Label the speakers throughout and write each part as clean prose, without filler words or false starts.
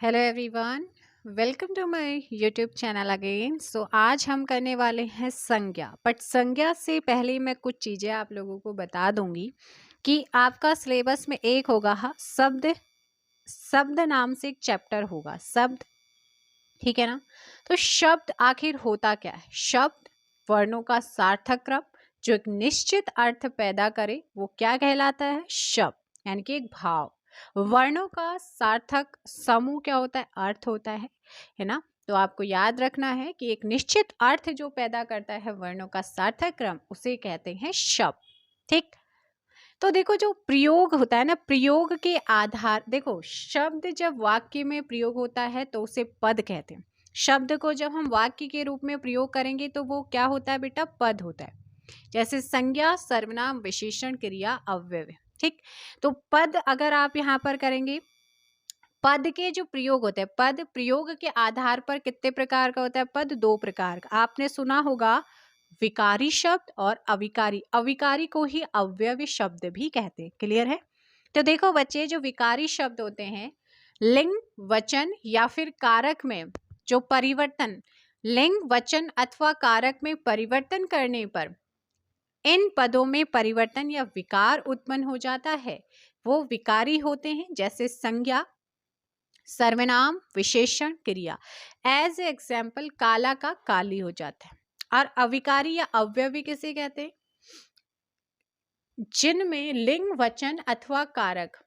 Speaker 1: Hello everyone, welcome to my YouTube channel again. आज हम करने वाले हैं संज्ञा। बट संज्ञा से पहले मैं कुछ चीज़ें आप लोगों को बता दूंगी कि आपका सिलेबस में एक होगा शब्द शब्द नाम से एक चैप्टर होगा शब्द। ठीक है ना। तो शब्द आखिर होता क्या है? शब्द वर्णों का सार्थक क्रम जो एक निश्चित अर्थ पैदा करे वो क्या कहलाता है? शब्द। यानी कि एक भाव। वर्णों का सार्थक समूह क्या होता है? अर्थ होता है ना। तो आपको याद रखना है कि एक निश्चित अर्थ जो पैदा करता है वर्णों का सार्थक क्रम उसे कहते हैं शब्द। ठीक। तो देखो जो प्रयोग होता है ना, प्रयोग के आधार, देखो शब्द जब वाक्य में प्रयोग होता है तो उसे पद कहते हैं। शब्द को जब हम वाक्य के रूप में प्रयोग करेंगे तो वो क्या होता है बेटा? पद होता है। जैसे संज्ञा, सर्वनाम, विशेषण, क्रिया, अव्यय। ठीक। तो पद अगर आप यहाँ पर करेंगे, पद के जो प्रयोग होते हैं, पद प्रयोग के आधार पर कितने प्रकार का होता है? पद दो प्रकार का। आपने सुना होगा विकारी शब्द और अविकारी। अविकारी को ही अव्ययवी शब्द भी कहते हैं। क्लियर है? तो देखो बच्चे, जो विकारी शब्द होते हैं, लिंग, वचन या फिर कारक में जो परिवर्तन, लिंग, वचन अथवा कारक में परिवर्तन करने पर इन पदों में परिवर्तन या विकार उत्पन्न हो जाता है, वो विकारी होते हैं। जैसे संज्ञा, सर्वनाम, विशेषण, क्रिया। एज एग्जाम्पल काला का काली हो जाता है। और अविकारी या अव्ययवी किसे कहते हैं? जिनमें लिंग, वचन अथवा कारक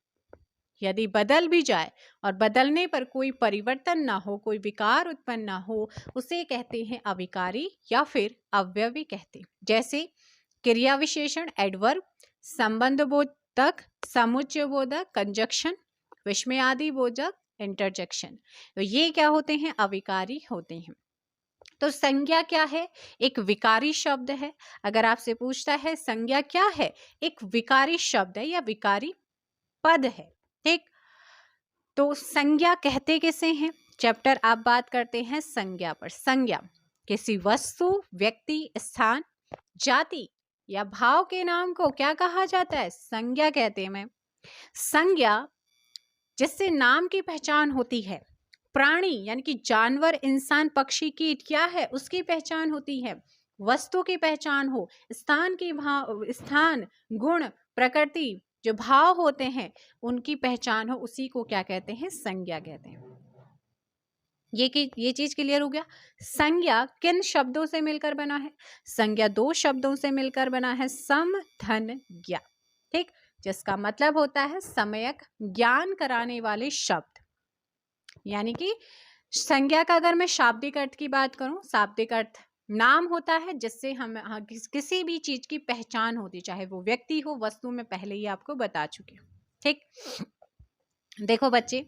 Speaker 1: यदि बदल भी जाए और बदलने पर कोई परिवर्तन ना हो, कोई विकार उत्पन्न ना हो, उसे कहते हैं अविकारी या फिर अव्ययवी कहते हैं। जैसे क्रिया विशेषण, एडवर्ब, संबंध बोधक, समुच्चय बोधक, कंजक्शन, विस्मयादि बोधक, इंटरजेक्शन। तो ये क्या होते हैं? अविकारी होते हैं। तो संज्ञा क्या है? एक विकारी शब्द है। अगर आपसे पूछता है संज्ञा क्या है, एक विकारी शब्द है या विकारी पद है। ठीक। तो संज्ञा कहते किसे हैं? चैप्टर आप बात करते हैं संज्ञा पर। संज्ञा किसी वस्तु, व्यक्ति, स्थान, जाति या भाव के नाम को क्या कहा जाता है? संज्ञा कहते हैं। संज्ञा जिससे नाम की पहचान होती है, प्राणी यानी कि जानवर, इंसान, पक्षी, कीट क्या है? उसकी पहचान होती है। वस्तु की पहचान हो, स्थान की भाव, स्थान, गुण, प्रकृति, जो भाव होते हैं उनकी पहचान हो, उसी को क्या कहते हैं? संज्ञा कहते हैं। ये चीज क्लियर हो गया। संज्ञा किन शब्दों से मिलकर बना है? संज्ञा दो शब्दों से मिलकर बना है, सम, धन, ज्ञा। ठीक। जिसका मतलब होता है सम्यक ज्ञान कराने वाले शब्द। यानी कि संज्ञा का अगर मैं शाब्दिक अर्थ की बात करूं, शाब्दिक अर्थ नाम होता है जिससे हम किसी भी चीज की पहचान होती, चाहे वो व्यक्ति हो, वस्तु, में पहले ही आपको बता चुके। ठीक। देखो बच्चे,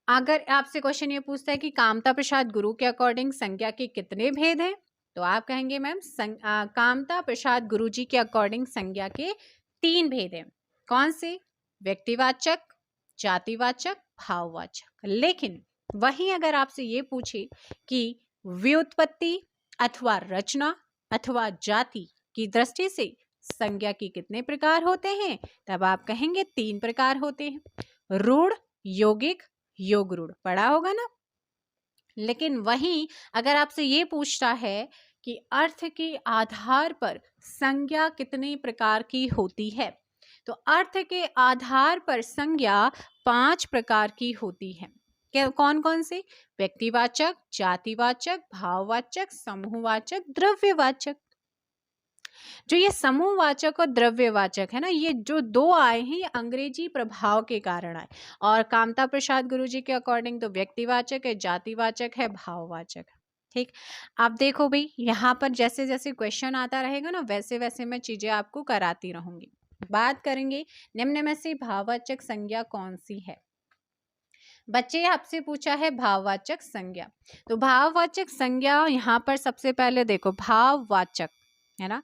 Speaker 1: अगर आपसे क्वेश्चन ये पूछता है कि कामता प्रसाद गुरु के अकॉर्डिंग संज्ञा के कितने भेद हैं, तो आप कहेंगे मैम कामता प्रसाद गुरु जी के अकॉर्डिंग संज्ञा के 3 भेद हैं। कौन से? व्यक्तिवाचक, जातिवाचक, भाववाचक। लेकिन वहीं अगर आपसे ये पूछे कि व्युत्पत्ति अथवा रचना अथवा जाति की दृष्टि से संज्ञा के कितने प्रकार होते हैं, तब आप कहेंगे 3 प्रकार होते हैं। रूढ़, यौगिक, योग रूढ़। पढ़ा होगा ना। लेकिन वहीं अगर आपसे ये पूछता है कि अर्थ के आधार पर संज्ञा कितने प्रकार की होती है, तो अर्थ के आधार पर संज्ञा 5 प्रकार की होती है। क्या? कौन कौन से? व्यक्तिवाचक, जातिवाचक, भाववाचक, समूहवाचक, द्रव्यवाचक। जो ये समूहवाचक और द्रव्यवाचक है ना, ये जो 2 आए हैं, ये अंग्रेजी प्रभाव के कारण आए। और कामता प्रसाद गुरु जी के अकॉर्डिंग तो व्यक्तिवाचक है, जातिवाचक है, भाववाचक है। ठीक। आप देखो भाई, यहाँ पर जैसे जैसे क्वेश्चन आता रहेगा ना, वैसे वैसे मैं चीजें आपको कराती रहूंगी। बात करेंगे निम्न में से भाववाचक संज्ञा कौन सी है। बच्चे आपसे पूछा है भाववाचक संज्ञा। तो भाववाचक संज्ञा यहाँ पर सबसे पहले देखो, भाववाचक है ना।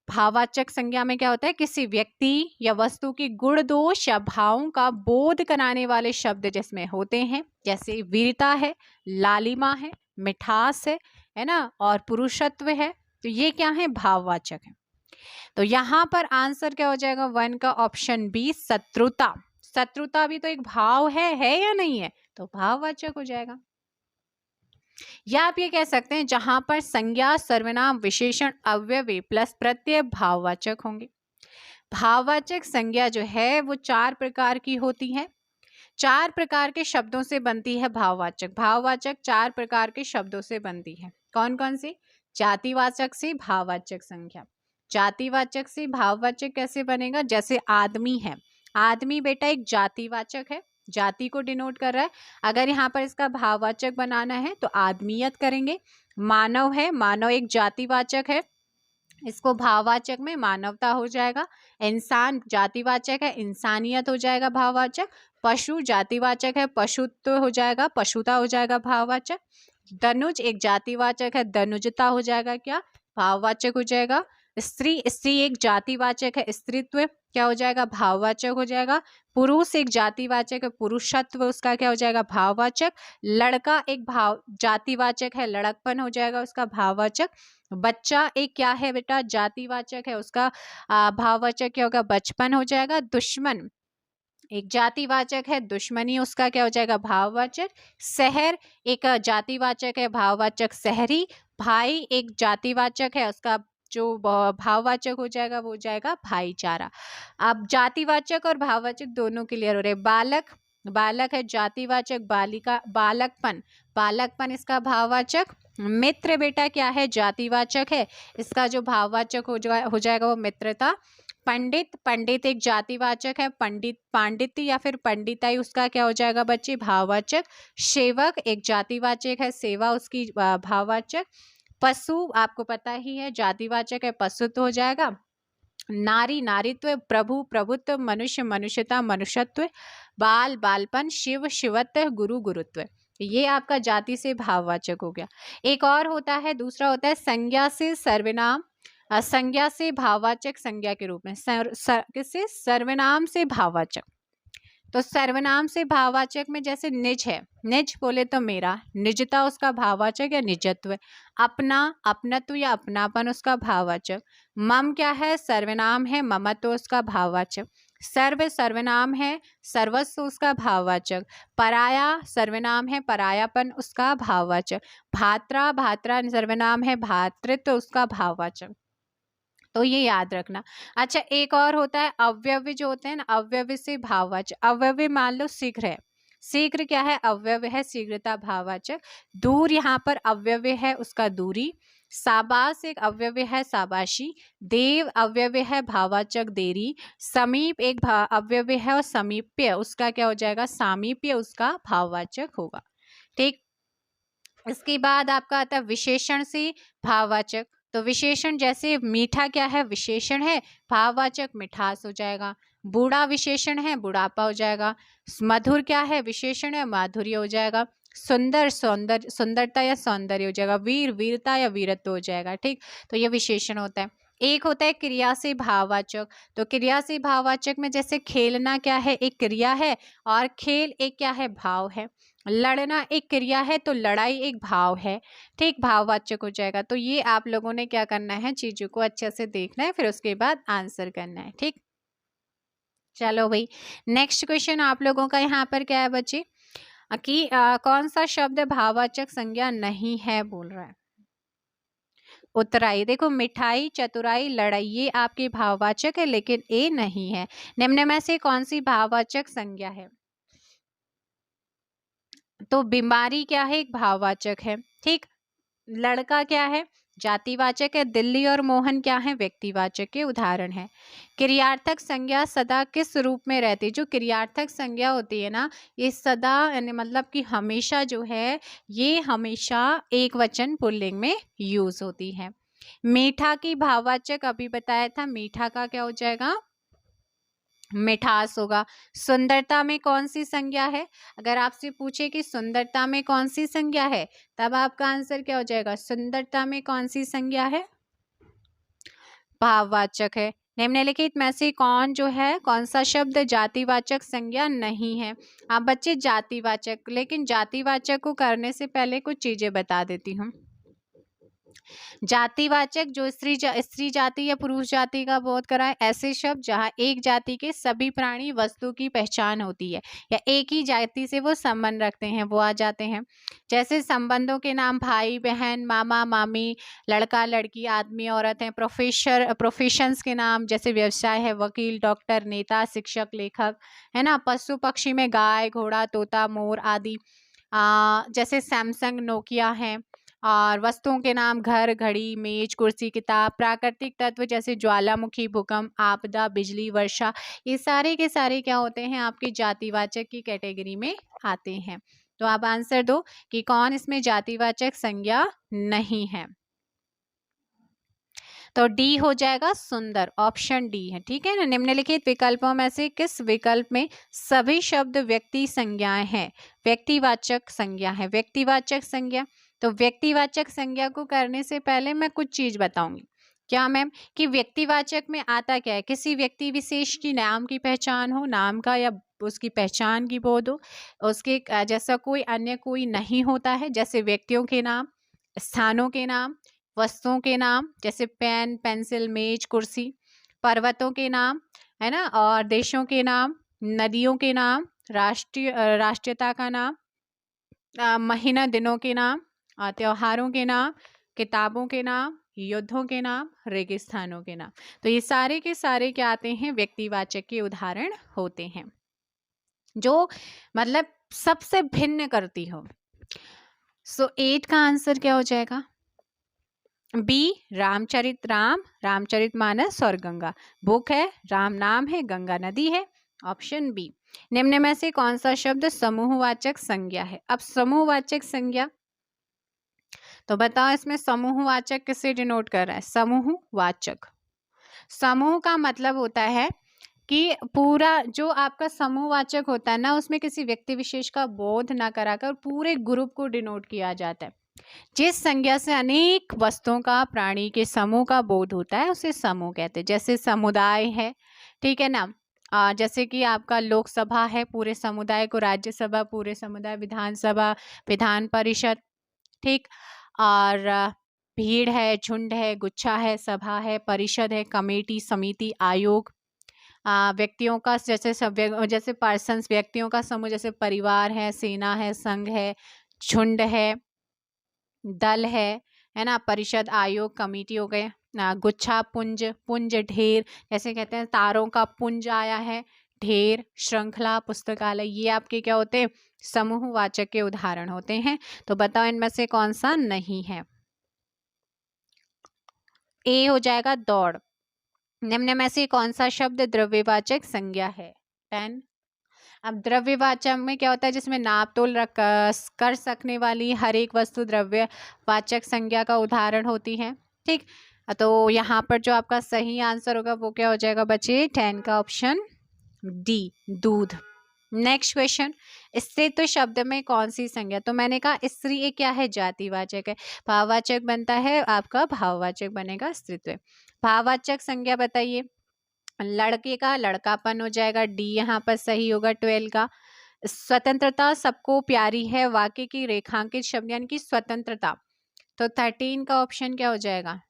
Speaker 1: भाववाचक संज्ञा में क्या होता है? किसी व्यक्ति या वस्तु की गुण, दोष या भावों का बोध कराने वाले शब्द जिसमें होते हैं। जैसे वीरता है, लालिमा है, मिठास है ना, और पुरुषत्व है। तो ये क्या है? भाववाचक है। तो यहाँ पर आंसर क्या हो जाएगा? 1 का ऑप्शन बी, शत्रुता। शत्रुता भी तो एक भाव है या नहीं है, तो भाववाचक हो जाएगा। या आप ये कह सकते हैं जहां पर संज्ञा, सर्वनाम, विशेषण, अव्यवी प्लस प्रत्यय भाववाचक होंगे। भाववाचक संज्ञा जो है वो 4 प्रकार की होती है। 4 प्रकार के शब्दों से बनती है भाववाचक। भाववाचक 4 प्रकार के शब्दों से बनती है। कौन कौन से? जातिवाचक से भाववाचक संज्ञा। जातिवाचक से भाववाचक कैसे बनेगा? जैसे आदमी है, आदमी बेटा एक जातिवाचक है, जाति को डिनोट कर रहा है। अगर यहाँ पर इसका भाववाचक बनाना है तो आदमियत करेंगे। मानव है, मानव एक जातिवाचक है, इसको भाववाचक में मानवता हो जाएगा। इंसान जातिवाचक है, इंसानियत हो जाएगा भाववाचक। पशु जातिवाचक है, पशुत्व हो जाएगा, पशुता हो जाएगा भाववाचक। दनुज एक जातिवाचक है, दनुजता हो जाएगा क्या? भाववाचक हो जाएगा। स्त्री, स्त्री एक जातिवाचक है, स्त्रीत्व क्या हो जाएगा? भाववाचक हो जाएगा। पुरुष एक जातिवाचक है, पुरुषत्व उसका क्या हो जाएगा? भाववाचक। लड़का एक भाव जातिवाचक है, लड़कपन हो जाएगा उसका भाववाचक। बच्चा एक क्या है बेटा? जातिवाचक है, उसका भाववाचक क्या होगा? बचपन हो जाएगा। दुश्मन एक जातिवाचक है, दुश्मनी उसका क्या हो जाएगा? भाववाचक। शहर एक जातिवाचक है, भाववाचक शहरी। भाई एक जातिवाचक है, उसका जो भाववाचक हो जाएगा वो हो जाएगा भाईचारा। अब जातिवाचक और भाववाचक दोनों क्लियर हो रहे। बालक, बालक है जातिवाचक, बालिका बालकपन, बालकपन इसका भाववाचक। मित्र बेटा क्या है? जातिवाचक है, इसका जो भाववाचक हो जाएगा वो मित्रता। पंडित, पंडित एक जातिवाचक है, पंडित पांडित्य या फिर पंडिताई उसका क्या हो जाएगा बच्चे? भाववाचक। सेवक एक जातिवाचक है, सेवा उसकी भाववाचक। पशु आपको पता ही है जातिवाचक है, पशुत्व हो जाएगा। नारी नारीत्व, प्रभु प्रभुत्व, मनुष्य मनुष्यता मनुष्यत्व। बाल बालपन, शिव शिवत्व, गुरु गुरुत्व। ये आपका जाति से भाववाचक हो गया। एक और होता है, दूसरा होता है संज्ञा से सर्वनाम, संज्ञा से भाववाचक संज्ञा के रूप में। किससे? सर्वनाम से भाववाचक। तो सर्वनाम से भाववाचक में जैसे निज है, निज बोले तो मेरा, निजता उसका भाववाचक या निजत्व। अपना, अपनत्व या अपनापन उसका भाववाचक। मम क्या है? सर्वनाम है, ममत्व उसका भाववाचक। सर्व सर्वनाम है, सर्वस्व उसका भाववाचक। पराया सर्वनाम है, परायापन उसका भाववाचक। भात्रा, भात्रा सर्वनाम है, भातृत्व उसका भाववाचक। तो ये याद रखना। अच्छा एक और होता है अव्यव्य, जो होते हैं ना अव्यव्य से भाववाचक। अव्यव्य मान लो शीघ्र है, शीघ्र क्या है? अव्यव्य है, शीघ्रता भाववाचक। दूर यहाँ पर अव्यव्य है, उसका दूरी। शाबाश एक अव्यव्य है, शाबाशी। देव अव्यव्य है, भाववाचक देरी। समीप एक अव्यव्य है और समीप्य उसका क्या हो जाएगा? सामीप्य उसका भाववाचक होगा। ठीक, इसके बाद आपका आता है विशेषण से भाववाचक। तो विशेषण जैसे मीठा क्या है? विशेषण है, भाववाचक मिठास हो जाएगा। बूढ़ा विशेषण है, बुढ़ापा हो जाएगा। मधुर क्या है? विशेषण है, माधुर्य हो जाएगा। सुंदर, सौंदर्य सुंदरता या सौंदर्य हो जाएगा। वीर वीरता या वीरत्व हो जाएगा। ठीक, तो ये विशेषण होता है। एक होता है क्रिया से भाववाचक। तो क्रिया से भाववाचक में जैसे खेलना क्या है? एक क्रिया है, और खेल एक क्या है? भाव है। लड़ना एक क्रिया है, तो लड़ाई एक भाव है। ठीक, भाववाचक हो जाएगा। तो ये आप लोगों ने क्या करना है? चीजों को अच्छे से देखना है, फिर उसके बाद आंसर करना है। ठीक, चलो भाई नेक्स्ट क्वेश्चन आप लोगों का यहाँ पर क्या है बच्चे कि कौन सा शब्द भाववाचक संज्ञा नहीं है बोल रहा है? उतराई। देखो मिठाई, चतुराई, लड़ाई ये आपके भाववाचक है, लेकिन ए नहीं है। निम्न में से कौन सी भाववाचक संज्ञा है? तो बीमारी क्या है? एक भाववाचक है। ठीक, लड़का क्या है? जातिवाचक है। दिल्ली और मोहन क्या है? व्यक्तिवाचक के उदाहरण है। क्रियार्थक संज्ञा सदा किस रूप में रहती है? जो क्रियार्थक संज्ञा होती है ना, ये सदा यानी मतलब कि हमेशा जो है ये हमेशा एक वचन पुल्लिंग में यूज होती है। मीठा की भाववाचक अभी बताया था, मीठा का क्या हो जाएगा? मिठास होगा। सुंदरता में कौन सी संज्ञा है? अगर आपसे पूछे कि सुंदरता में कौन सी संज्ञा है, तब आपका आंसर क्या हो जाएगा? सुंदरता में कौन सी संज्ञा है? भाववाचक है। निम्नलिखित में से कौन जो है, कौन सा शब्द जातिवाचक संज्ञा नहीं है? आप बच्चे जातिवाचक, लेकिन जातिवाचक को करने से पहले कुछ चीजें बता देती हूँ। जातिवाचक जो स्त्री जाति या पुरुष जाति का बोध कराए, ऐसे शब्द जहाँ एक जाति के सभी प्राणी वस्तु की पहचान होती है या एक ही जाति से वो संबंध रखते हैं, वो आ जाते हैं। जैसे संबंधों के नाम भाई बहन, मामा मामी, लड़का लड़की, आदमी औरत हैं। प्रोफेशंस के नाम जैसे व्यवसाय है, वकील, डॉक्टर, नेता, शिक्षक, लेखक, है ना। पशु पक्षी में गाय, घोड़ा, तोता, मोर आदि। जैसे सैमसंग, नोकिया है। और वस्तुओं के नाम घर, घड़ी, मेज, कुर्सी, किताब। प्राकृतिक तत्व जैसे ज्वालामुखी, भूकंप, आपदा, बिजली, वर्षा, ये सारे के सारे क्या होते हैं, आपके जातिवाचक की कैटेगरी में आते हैं। तो आप आंसर दो कि कौन इसमें जातिवाचक संज्ञा नहीं है। तो डी हो जाएगा सुंदर, ऑप्शन डी है, ठीक है ना। निम्नलिखित विकल्पों में से किस विकल्प में सभी शब्द व्यक्ति संज्ञाएं हैं? व्यक्तिवाचक संज्ञा है, व्यक्तिवाचक संज्ञा। तो व्यक्तिवाचक संज्ञा को करने से पहले मैं कुछ चीज बताऊंगी। क्या मैम? कि व्यक्तिवाचक में आता क्या है, किसी व्यक्ति विशेष की नाम की पहचान हो, नाम का या उसकी पहचान की बोध हो, उसके जैसा कोई अन्य कोई नहीं होता है। जैसे व्यक्तियों के नाम, स्थानों के नाम, वस्तुओं के नाम जैसे पेन, पेंसिल, मेज, कुर्सी। पर्वतों के नाम, है ना। और देशों के नाम, नदियों के नाम, राष्ट्रीयता का नाम, महीना दिनों के नाम, त्योहारों के नाम, किताबों के नाम, युद्धों के नाम, रेगिस्तानों के नाम। तो ये सारे के सारे क्या आते हैं, व्यक्तिवाचक के उदाहरण होते हैं, जो मतलब सबसे भिन्न करती हो। सो 8 का आंसर क्या हो जाएगा? बी, रामचरित मानस और गंगा। बुक है, राम नाम है, गंगा नदी है। Option B. निम्न में से कौन सा शब्द समूहवाचक संज्ञा है? अब समूहवाचक संज्ञा, तो बताओ इसमें समूहवाचक किसे डिनोट कर रहा है? समूहवाचक, समूह का मतलब होता है कि पूरा जो आपका समूहवाचक होता है ना, उसमें किसी व्यक्ति विशेष का बोध ना कराकर पूरे ग्रुप को डिनोट किया जाता है। जिस संज्ञा से अनेक वस्तुओं का, प्राणी के समूह का बोध होता है, उसे समूह कहते हैं। जैसे समुदाय है, ठीक है ना। जैसे कि आपका लोकसभा है, पूरे समुदाय को, राज्यसभा पूरे समुदाय, विधानसभा, विधान परिषद, ठीक। और भीड़ है, झुंड है, गुच्छा है, सभा है, परिषद है, कमेटी, समिति, आयोग। व्यक्तियों का जैसे पर्सन्स, व्यक्तियों का समूह जैसे परिवार है, सेना है, संघ है, झुंड है, दल है ना। परिषद, आयोग, कमेटी हो गए। गुच्छा, पुंज, पुंज ढेर, जैसे कहते हैं तारों का पुंज आया है, ढेर, श्रृंखला, पुस्तकालय, ये आपके क्या होते हैं, समूहवाचक के उदाहरण होते हैं। तो बताओ इनमें से कौन सा नहीं है? ए हो जाएगा दौड़। निम्न में से कौन सा शब्द द्रव्यवाचक संज्ञा है? 10। अब द्रव्यवाचक में क्या होता है, जिसमें नाप तोल कर सकने वाली हर एक वस्तु द्रव्यवाचक संज्ञा का उदाहरण होती है, ठीक। तो यहाँ पर जो आपका सही आंसर होगा वो क्या हो जाएगा बच्चे? 10 का ऑप्शन डी, दूध। नेक्स्ट क्वेश्चन, स्त्रीत्व शब्द में कौन सी संज्ञा? तो मैंने कहा स्त्री एक क्या है, जातिवाचक है। भाववाचक बनता है आपका, भाववाचक बनेगा स्त्रीत्व। भाववाचक संज्ञा बताइए। लड़के का लड़कापन हो जाएगा, डी यहाँ पर सही होगा 12 का। स्वतंत्रता सबको प्यारी है, वाक्य की रेखांकित शब्द यानी कि स्वतंत्रता, तो 13 का ऑप्शन क्या हो जाएगा?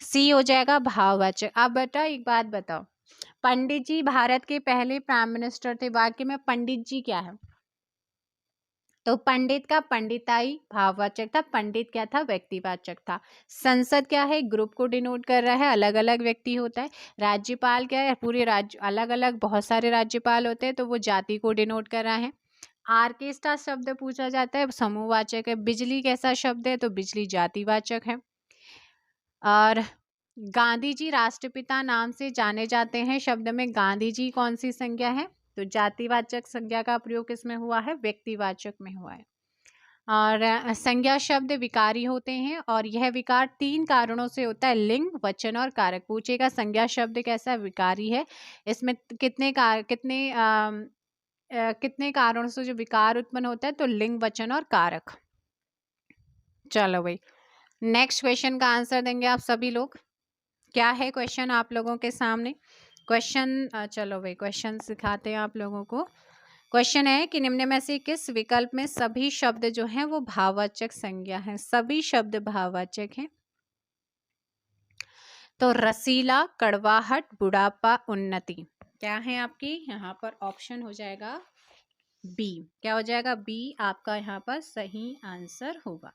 Speaker 1: सी हो जाएगा, भाववाचक। अब बेटा एक बात बताओ, पंडित जी भारत के पहले प्राइम मिनिस्टर थे, वाक्य में पंडित जी क्या है? तो पंडित का पंडिताई भाववाचक था, पंडित क्या था? व्यक्तिवाचक था। संसद क्या है? ग्रुप को डिनोट कर रहा है, अलग अलग व्यक्ति होता है। राज्यपाल क्या है? पूरे राज्य, अलग अलग बहुत सारे राज्यपाल होते हैं, तो वो जाति को डिनोट कर रहा है। आर्केस्ट्रा शब्द पूछा जाता है, समूहवाचक है। बिजली कैसा शब्द है? तो बिजली जातिवाचक है। और गांधी जी राष्ट्रपिता नाम से जाने जाते हैं, शब्द में गांधी जी कौन सी संज्ञा है? तो जातिवाचक संज्ञा का प्रयोग किसमें हुआ है? व्यक्तिवाचक में हुआ है। और संज्ञा शब्द विकारी होते हैं, और यह विकार 3 कारणों से होता है, लिंग, वचन और कारक। पूछेगा संज्ञा शब्द कैसा विकारी है, इसमें कितने कारणों से जो विकार उत्पन्न होता है? तो लिंग, वचन और कारक। चलो भाई, नेक्स्ट क्वेश्चन का आंसर देंगे आप सभी लोग। क्या है क्वेश्चन आप लोगों के सामने? क्वेश्चन चलो भाई क्वेश्चन सिखाते हैं आप लोगों को। क्वेश्चन है कि निम्न में से किस विकल्प में सभी शब्द जो हैं वो भाववाचक संज्ञा हैं? सभी शब्द भाववाचक हैं। तो रसीला, कड़वाहट, बुढ़ापा, उन्नति, क्या है आपकी यहाँ पर ऑप्शन हो जाएगा बी। क्या हो जाएगा? बी आपका यहाँ पर सही आंसर होगा।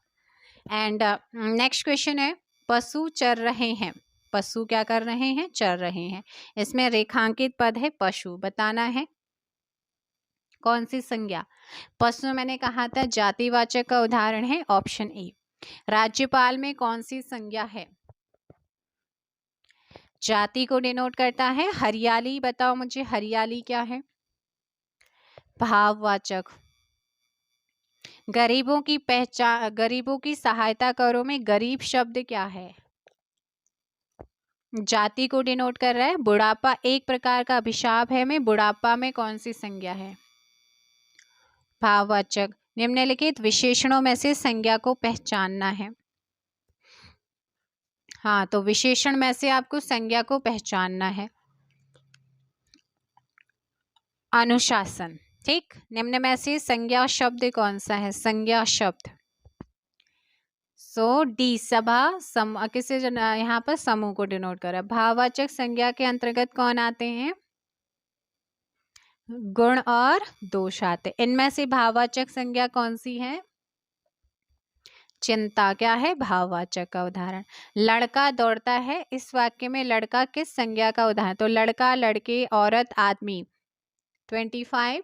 Speaker 1: एंड नेक्स्ट क्वेश्चन है, पशु चर रहे हैं। पशु क्या कर रहे हैं? चर रहे हैं। इसमें रेखांकित पद है पशु, बताना है कौन सी संज्ञा। पशु मैंने कहा था जातिवाचक का उदाहरण है ऑप्शन ए। राज्यपाल में कौन सी संज्ञा है? जाति को डिनोट करता है। हरियाली, बताओ मुझे हरियाली क्या है? भाववाचक। गरीबों की पहचान, गरीबों की सहायता करो में गरीब शब्द क्या है? जाति को डिनोट कर रहा है। बुढ़ापा एक प्रकार का अभिशाप है में बुढ़ापा में कौन सी संज्ञा है? भाववाचक। निम्नलिखित विशेषणों में से संज्ञा को पहचानना है। हाँ, तो विशेषण में से आपको संज्ञा को पहचानना है। अनुशासन, ठीक। निम्न में से संज्ञा शब्द कौन सा है? संज्ञा शब्द सो डी सभा, किसे यहाँ पर समूह को डिनोट कर रहा है। भाववाचक संज्ञा के अंतर्गत कौन आते हैं? गुण और दोष आते। इनमें से भाववाचक संज्ञा कौन सी है? चिंता क्या है? भाववाचक का उदाहरण। लड़का दौड़ता है, इस वाक्य में लड़का किस संज्ञा का उदाहरण? तो लड़का, लड़के, औरत, आदमी। 25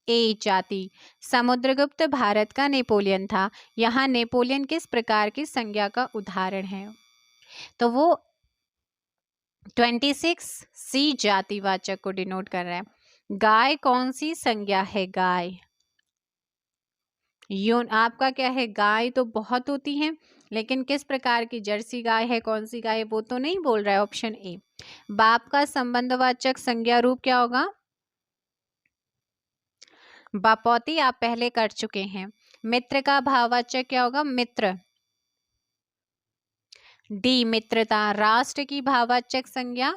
Speaker 1: ए जाति। समुद्रगुप्त भारत का नेपोलियन था। यहाँ नेपोलियन किस प्रकार की संज्ञा का उदाहरण है? तो वो 26 सी जातिवाचक को डिनोट कर रहा है। गाय कौन सी संज्ञा है? गाय आपका क्या है? गाय तो बहुत होती है, लेकिन किस प्रकार की? जर्सी गाय है, कौन सी गाय है वो तो नहीं बोल रहा है। Option A. बाप का संबंधवाचक संज्ञा रूप क्या होगा? बापौती, आप पहले कर चुके हैं। मित्र का भाववाचक क्या होगा? मित्र। डी मित्रता। राष्ट्र की भाववाचक संज्ञा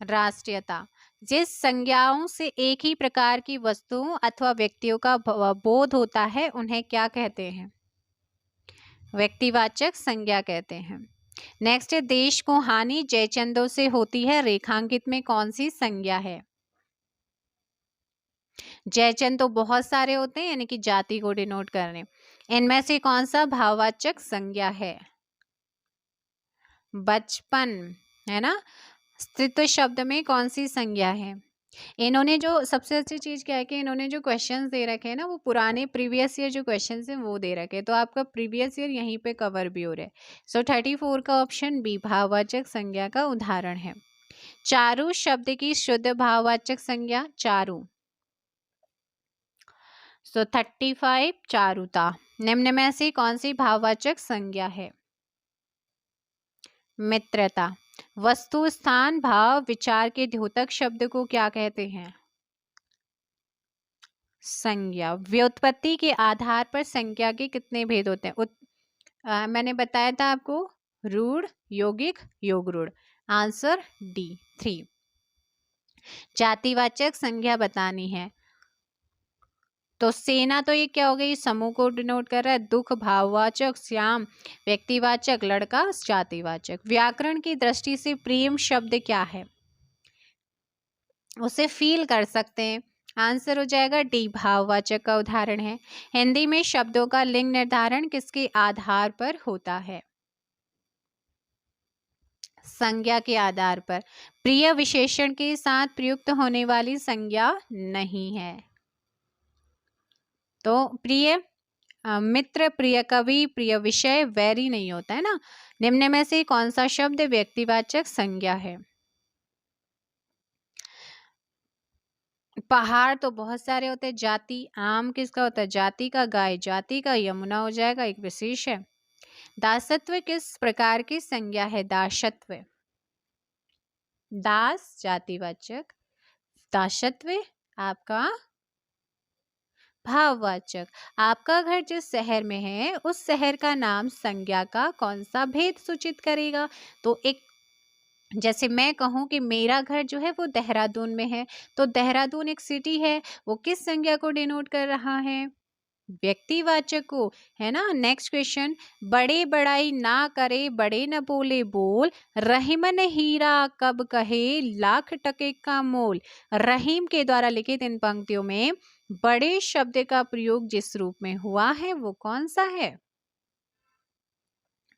Speaker 1: राष्ट्रीयता। जिस संज्ञाओं से एक ही प्रकार की वस्तुओं अथवा व्यक्तियों का बोध होता है उन्हें क्या कहते हैं? व्यक्तिवाचक संज्ञा कहते हैं। नेक्स्ट है, देश को हानि जयचंदों से होती है, रेखांकित में कौन सी संज्ञा है? जयचंद तो बहुत सारे होते हैं, यानी कि जाति को डिनोट करने। इनमें से कौन सा भाववाचक संज्ञा है? बचपन, है ना। स्त्रीत्व शब्द में कौन सी संज्ञा है? इन्होंने जो सबसे अच्छी चीज क्या है कि इन्होंने जो क्वेश्चंस दे रखे हैं ना, वो पुराने प्रीवियस ईयर जो क्वेश्चंस हैं वो दे रखे हैं, तो आपका प्रीवियस ईयर यहीं पे कवर भी हो रहा है। सो 34 का ऑप्शन बी भाववाचक संज्ञा का उदाहरण है। चारु शब्द की शुद्ध भाववाचक संज्ञा चारु। सो 35 चारुता। निम्न में से कौन सी भाववाचक संज्ञा है? मित्रता। वस्तु, स्थान, भाव, विचार के द्योतक शब्द को क्या कहते हैं? संज्ञा। व्युत्पत्ति के आधार पर संज्ञा के कितने भेद होते हैं? मैंने बताया था आपको, रूढ़, यौगिक, योग रूढ़। Answer D 3। जातिवाचक संज्ञा बतानी है। तो सेना, तो ये क्या हो गई? समूह को डिनोट कर रहा है। दुख भाववाचक। श्याम व्यक्तिवाचक। लड़का जातिवाचक। व्याकरण की दृष्टि से प्रेम शब्द क्या है? उसे फील कर सकते हैं। आंसर हो जाएगा डी भाववाचक का उदाहरण है। हिंदी में शब्दों का लिंग निर्धारण किसके आधार पर होता है? संज्ञा के आधार पर। प्रिय विशेषण के साथ प्रयुक्त होने वाली संज्ञा नहीं है। तो प्रिय मित्र, प्रिय कवि, प्रिय विषय, वैरी नहीं होता है ना। निम्न में से कौन सा शब्द व्यक्तिवाचक संज्ञा है? पहाड़ तो बहुत सारे होते हैं। जाति, आम किसका होता है? जाति का। गाय जाति का। यमुना हो जाएगा एक विशेष है। दासत्व किस प्रकार की संज्ञा है? दासत्व। दास जातिवाचक, दासत्व आपका भाववाचक। आपका घर जिस शहर में है उस शहर का नाम संज्ञा का कौन सा भेद सूचित करेगा? तो एक जैसे मैं कहूँ कि मेरा घर जो है वो देहरादून में है, तो देहरादून एक सिटी है, वो किस संज्ञा को डिनोट कर रहा है? व्यक्तिवाचक को, है ना। नेक्स्ट क्वेश्चन, बड़े बड़ाई ना करे बड़े न बोले बोल, रहीमन हीरा कब कहे लाख टके का मोल। रहीम के द्वारा लिखित इन पंक्तियों में बड़े शब्द का प्रयोग जिस रूप में हुआ है वो कौन सा है?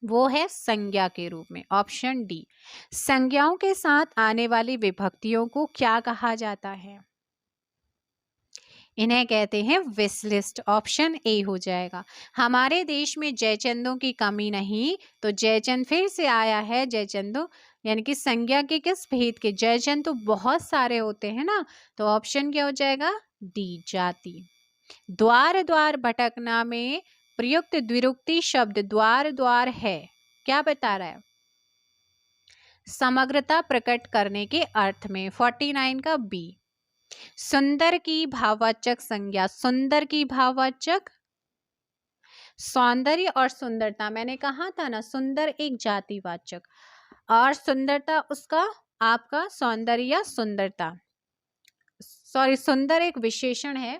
Speaker 1: वो है संज्ञा के रूप में, ऑप्शन डी। संज्ञाओं के साथ आने वाली विभक्तियों को क्या कहा जाता है? इन्हें कहते हैं विश लिस्ट, ऑप्शन ए हो जाएगा। हमारे देश में जयचंदों की कमी नहीं, तो जयचंद फिर से आया है। जयचंदों यानी कि संज्ञा के किस भेद के? जयचंद तो बहुत सारे होते हैं ना, तो ऑप्शन क्या हो जाएगा? डी, जाति। द्वार द्वार भटकना में प्रयुक्त द्विरुक्ति शब्द द्वार द्वार है, क्या बता रहा है? समग्रता प्रकट करने के अर्थ में। 49 का बी। सुंदर की भाववाचक संज्ञा, सुंदर की भाववाचक, सौंदर्य और सुंदरता, मैंने कहा था ना सुंदर एक जातिवाचक और सुंदरता उसका आपका सौंदर्य या सुंदरता, सॉरी सुंदर एक विशेषण है,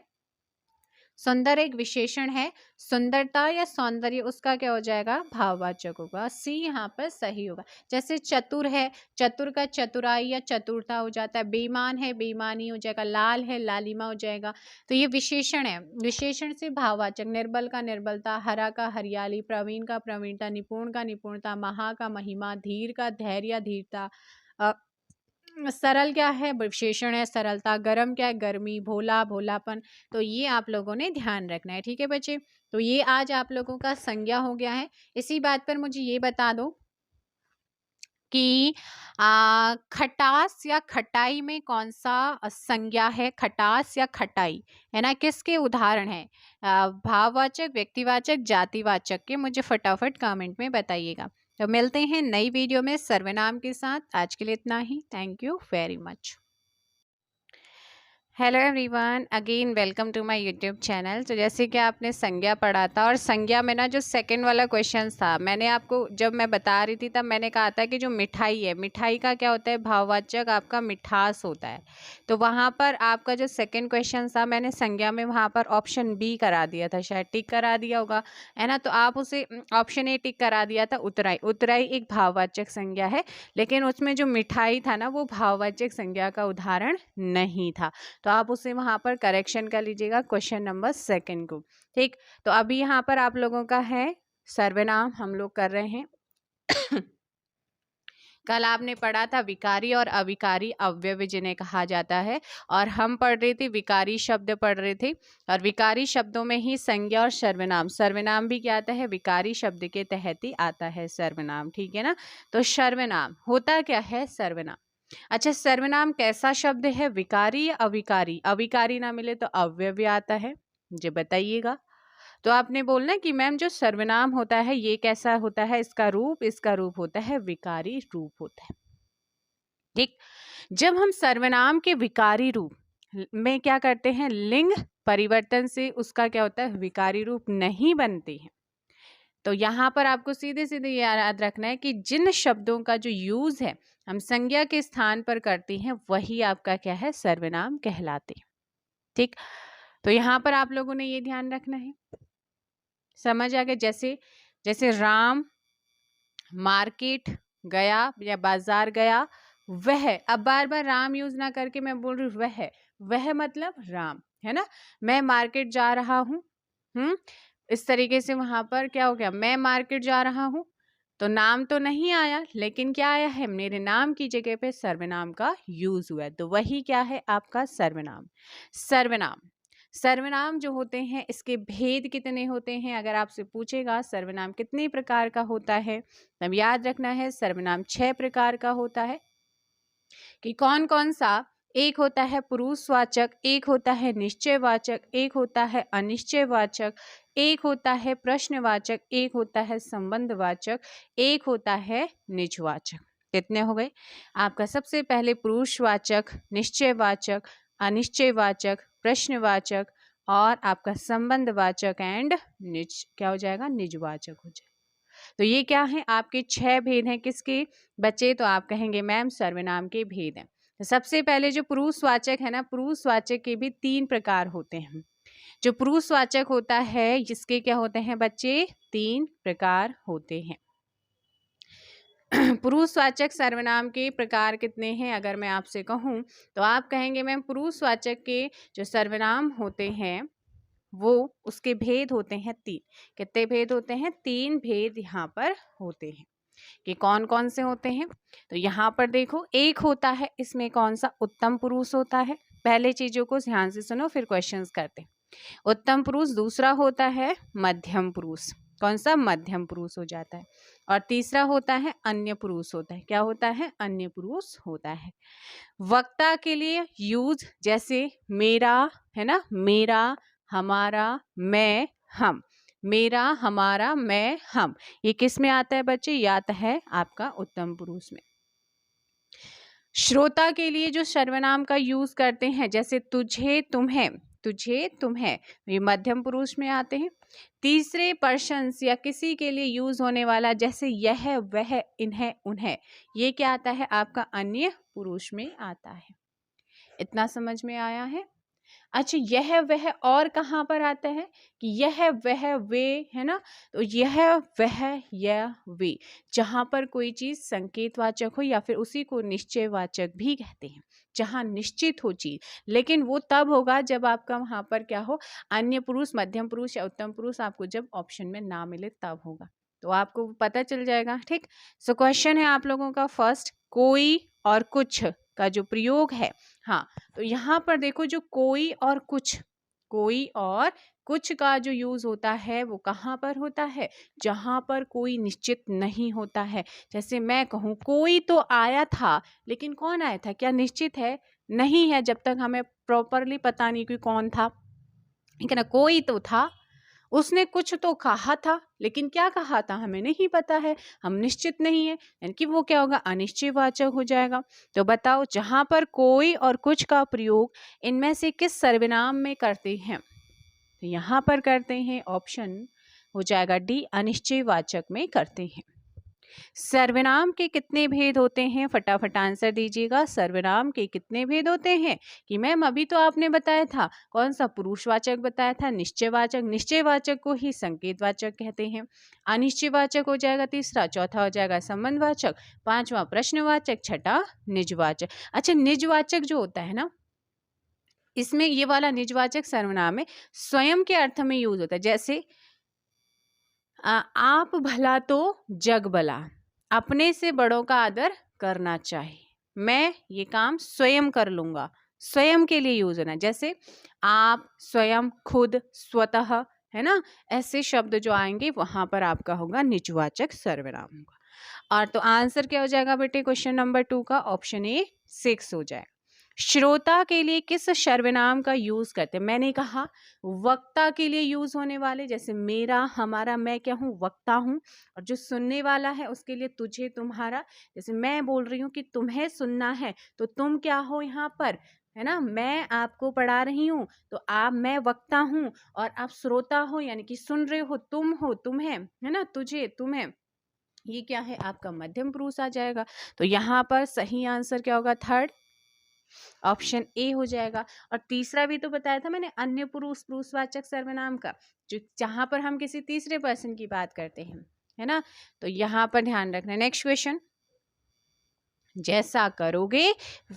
Speaker 1: सुंदर एक विशेषण है, सुंदरता या सौंदर्य उसका क्या हो जाएगा? भाववाचक होगा। सी यहाँ पर सही होगा। जैसे चतुर है, चतुर का चतुराई या चतुरता हो जाता है। बेईमान है, बेईमानी हो जाएगा। लाल है, लालिमा हो जाएगा। तो ये विशेषण है, विशेषण से भाववाचक। निर्बल का निर्बलता, हरा का हरियाली, प्रवीण का प्रवीणता, निपुण का निपुणता, महा का महिमा, धीर का धैर्य धीरता, सरल क्या है? विशेषण है सरलता। गर्म क्या है? गर्मी। भोला भोलापन। तो ये आप लोगों ने ध्यान रखना है, ठीक है बच्चे। तो ये आज आप लोगों का संज्ञा हो गया है। इसी बात पर मुझे ये बता दो कि खटास या खटाई में कौन सा संज्ञा है? खटास या खटाई, है ना, किसके उदाहरण है? भाववाचक, व्यक्तिवाचक, जातिवाचक के? मुझे फटाफट कमेंट में बताइएगा। तो मिलते हैं नई वीडियो में सर्वनाम के साथ। आज के लिए इतना ही। Thank you very much. Hello everyone, again welcome to my YouTube channel. तो जैसे कि आपने संज्ञा पढ़ा था, और संज्ञा में ना जो सेकंड वाला क्वेश्चन था, मैंने आपको जब मैं बता रही थी तब मैंने कहा था कि जो मिठाई है, मिठाई का क्या होता है? भाववाचक आपका मिठास होता है। तो वहाँ पर आपका जो सेकंड क्वेश्चन था, मैंने संज्ञा में वहाँ पर ऑप्शन बी करा दिया था, शायद टिक करा दिया होगा, है ना। तो आप उसे ऑप्शन ए टिक करा दिया था, उतराई। उतराई एक भाववाचक संज्ञा है, लेकिन उसमें जो मिठाई था ना वो भाववाचक संज्ञा का उदाहरण नहीं था। तो आप उसे वहां पर करेक्शन कर लीजिएगा क्वेश्चन नंबर सेकंड को, ठीक। तो अभी यहाँ पर आप लोगों का है सर्वनाम, हम लोग कर रहे हैं। कल आपने पढ़ा था विकारी और अविकारी अव्यय जिन्हें कहा जाता है, और हम पढ़ रहे थे विकारी शब्द पढ़ रहे थे, और विकारी शब्दों में ही संज्ञा और सर्वनाम, सर्वनाम भी क्या आता है? विकारी शब्द के तहत ही आता है सर्वनाम, ठीक है ना। तो सर्वनाम होता क्या है? सर्वनाम। अच्छा, सर्वनाम कैसा शब्द है? विकारी या अविकारी? अविकारी ना मिले तो अव्यय आता है, मुझे बताइएगा। तो आपने बोलना कि मैम जो सर्वनाम होता है ये कैसा होता है? इसका रूप होता है विकारी रूप होता है, ठीक। जब हम सर्वनाम के विकारी रूप में क्या करते हैं? लिंग परिवर्तन से उसका क्या होता है? विकारी रूप नहीं बनते हैं। तो यहाँ पर आपको सीधे सीधे याद रखना है कि जिन शब्दों का जो यूज है हम संज्ञा के स्थान पर करते हैं वही आपका क्या है? सर्वनाम कहलाते हैं, ठीक। तो यहाँ पर आप लोगों ने ये ध्यान रखना है, समझ आ गया। जैसे जैसे राम मार्केट गया या बाजार गया, वह, अब बार बार राम यूज ना करके मैं बोल रही हूँ वह मतलब राम, है ना। मैं मार्केट जा रहा हूँ, इस तरीके से वहां पर क्या हो गया? मैं मार्केट जा रहा हूँ, तो नाम तो नहीं आया, लेकिन क्या आया है? मेरे नाम की जगह पे सर्वनाम का यूज हुआ है, तो वही क्या है? आपका सर्वनाम। सर्वनाम, सर्वनाम जो होते हैं इसके भेद कितने होते हैं? अगर आपसे पूछेगा सर्वनाम कितने प्रकार का होता है, तब याद रखना है सर्वनाम 6 प्रकार का होता है। कि कौन कौन सा? एक होता है पुरुषवाचक, एक होता है निश्चयवाचक, एक होता है अनिश्चयवाचक, एक होता है प्रश्नवाचक, एक होता है संबंधवाचक, एक होता है निजवाचक। कितने हो गए आपका? सबसे पहले पुरुषवाचक, निश्चयवाचक, अनिश्चयवाचक, प्रश्नवाचक, और आपका संबंधवाचक एंड निज, क्या हो जाएगा? निजवाचक हो जाएगा। तो ये क्या है, आपके 6 भेद हैं किसके बच्चे, तो आप कहेंगे मैम सर्वनाम के भेद हैं। तो सबसे पहले जो पुरुषवाचक है ना, पुरुषवाचक के भी 3 प्रकार होते हैं। जो पुरुषवाचक होता है इसके क्या होते हैं बच्चे, 3 प्रकार होते हैं। पुरुषवाचक सर्वनाम के प्रकार कितने हैं अगर मैं आपसे कहूं, तो आप कहेंगे मैम पुरुषवाचक के जो सर्वनाम होते हैं वो उसके भेद होते हैं 3। कितने भेद होते हैं, 3 भेद यहाँ पर होते हैं। कि कौन कौन से होते हैं, तो यहाँ पर देखो, एक होता है इसमें कौन सा, उत्तम पुरुष होता है। पहले चीजों को ध्यान से सुनो फिर क्वेश्चंस करते हैं। उत्तम पुरुष, दूसरा होता है मध्यम पुरुष, कौन सा, मध्यम पुरुष हो जाता है। और तीसरा होता है अन्य पुरुष होता है, क्या होता है, अन्य पुरुष होता है। वक्ता के लिए यूज जैसे मेरा है ना, मेरा, हमारा, मैं, हम, मेरा, हमारा, मैं, हम, ये किस में आता है बच्चे, ये आता है आपका उत्तम पुरुष में। श्रोता के लिए जो सर्वनाम का यूज करते हैं जैसे तुझे, तुम्हें, तुझे, तुम्हें, ये मध्यम पुरुष में आते हैं। तीसरे पर्सन्स या किसी के लिए यूज होने वाला जैसे यह, वह, इन्हें, उन्हें, ये क्या आता है आपका अन्य पुरुष में आता है। इतना समझ में आया है। अच्छा, यह वह और कहाँ पर आता है कि यह वह वे, है ना, तो यह वह यह वे, जहाँ पर कोई चीज संकेतवाचक हो या फिर उसी को निश्चयवाचक भी कहते हैं, जहाँ निश्चित हो चीज, लेकिन वो तब होगा जब आपका वहां पर क्या हो, अन्य पुरुष, मध्यम पुरुष या उत्तम पुरुष आपको जब ऑप्शन में ना मिले तब होगा, तो आपको पता चल जाएगा। ठीक, सो क्वेश्चन है आप लोगों का फर्स्ट, कोई और कुछ का जो प्रयोग है, हाँ, तो यहाँ पर देखो जो कोई और कुछ, कोई और कुछ का जो यूज होता है वो कहाँ पर होता है, जहाँ पर कोई निश्चित नहीं होता है। जैसे मैं कहूँ कोई तो आया था, लेकिन कौन आया था क्या निश्चित है, नहीं है, जब तक हमें प्रॉपरली पता नहीं कि कौन था, ठीक है ना। कोई तो था, उसने कुछ तो कहा था, लेकिन क्या कहा था हमें नहीं पता है, हम निश्चित नहीं है, यानी कि वो क्या होगा, अनिश्चयवाचक हो जाएगा। तो बताओ जहां पर कोई और कुछ का प्रयोग इनमें से किस सर्वनाम में करते हैं, तो यहाँ पर करते हैं, ऑप्शन हो जाएगा डी, अनिश्चयवाचक में करते हैं। सर्वनाम के कितने भेद होते हैं, फटाफट आंसर दीजिएगा। सर्वनाम के कितने भेद होते हैं, कि मैम अभी तो आपने बताया था, कौन सा, पुरुषवाचक बताया था, निश्चयवाचक, निश्चयवाचक को ही संकेतवाचक कहते हैं। अनिश्चयवाचक हो जाएगा तीसरा, चौथा हो जाएगा संबंधवाचक, पांचवा प्रश्नवाचक, छठा निजवाचक। अच्छा, निजवाचक जो होता है ना, इसमें ये वाला निजवाचक सर्वनाम है स्वयं के अर्थ में यूज होता है। जैसे आप भला तो जग भला, अपने से बड़ों का आदर करना चाहिए, मैं ये काम स्वयं कर लूंगा, स्वयं के लिए यूज होना। जैसे आप, स्वयं, खुद, स्वतः, है ना, ऐसे शब्द जो आएंगे वहां पर आपका होगा निजवाचक सर्वनाम होगा। और तो आंसर क्या हो जाएगा बेटे क्वेश्चन नंबर 2 का, ऑप्शन ए 6 हो जाएगा। श्रोता के लिए किस सर्वनाम का यूज करते हैं, मैंने कहा वक्ता के लिए यूज होने वाले, जैसे मेरा, हमारा, मैं क्या हूँ, वक्ता हूँ। और जो सुनने वाला है उसके लिए तुझे, तुम्हारा, जैसे मैं बोल रही हूँ कि तुम्हें सुनना है, तो तुम क्या हो यहाँ पर, है ना, मैं आपको पढ़ा रही हूँ, तो आप, मैं वक्ता हूँ, और आप श्रोता हो, यानी कि सुन रहे हो, तुम हो, तुम्हें, है ना, तुझे, तुम्हें, ये क्या है आपका मध्यम पुरुष आ जाएगा। तो यहाँ पर सही आंसर क्या होगा, थर्ड, ऑप्शन ए हो जाएगा। और तीसरा भी तो बताया था मैंने, अन्य पुरुष, पुरुषवाचक सर्वनाम का, जो जहां पर हम किसी तीसरे पर्सन की बात करते हैं, है ना, तो यहां पर ध्यान रखना। नेक्स्ट क्वेश्चन, जैसा करोगे